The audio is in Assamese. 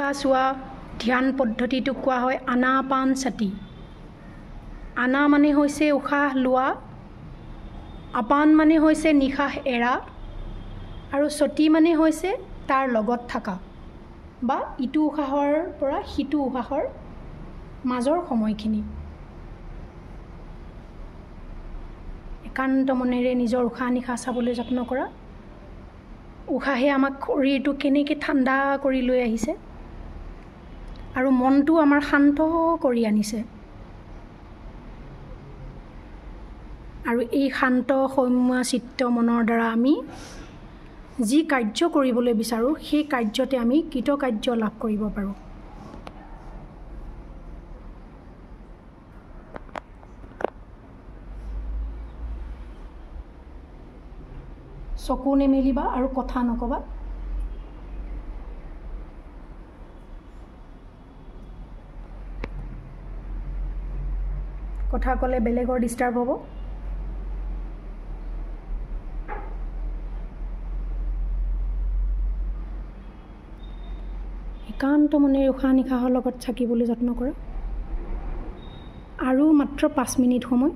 নিশা চোৱা ধ্যান পদ্ধতিটোক কোৱা হয় আনাপানসতি। আনা মানে হৈছে উশাহ লোৱা, আপান মানে হৈছে নিশাহ এৰা, আৰু সতি মানে হৈছে তাৰ লগত থকা বা ইটো উশাহৰ পৰা সিটো উশাহৰ মাজৰ সময়খিনি। একান্ত মনেৰে নিজৰ উশাহ নিশাহ চাবলৈ যত্ন কৰা। উশাহে আমাক শৰীৰটো কেনেকৈ ঠাণ্ডা কৰি লৈ আহিছে আৰু মনটো আমাৰ শান্ত কৰি আনিছে। আৰু এই শান্ত সৌম্য চিত্ত মনৰ দ্বাৰা আমি যি কাৰ্য কৰিবলৈ বিচাৰোঁ সেই কাৰ্যতে আমি কৃতকাৰ্য লাভ কৰিব পাৰোঁ। চকু নেমেলিবা আৰু কথা নকবা। কথা ক'লে বেলেগৰ ডিষ্টাৰ্ব হ'ব। একান্ত মনেৰে উশাহ নিশাহৰ লগত থাকিবলৈ যত্ন কৰা। আৰু মাত্ৰ 5 মিনিট সময়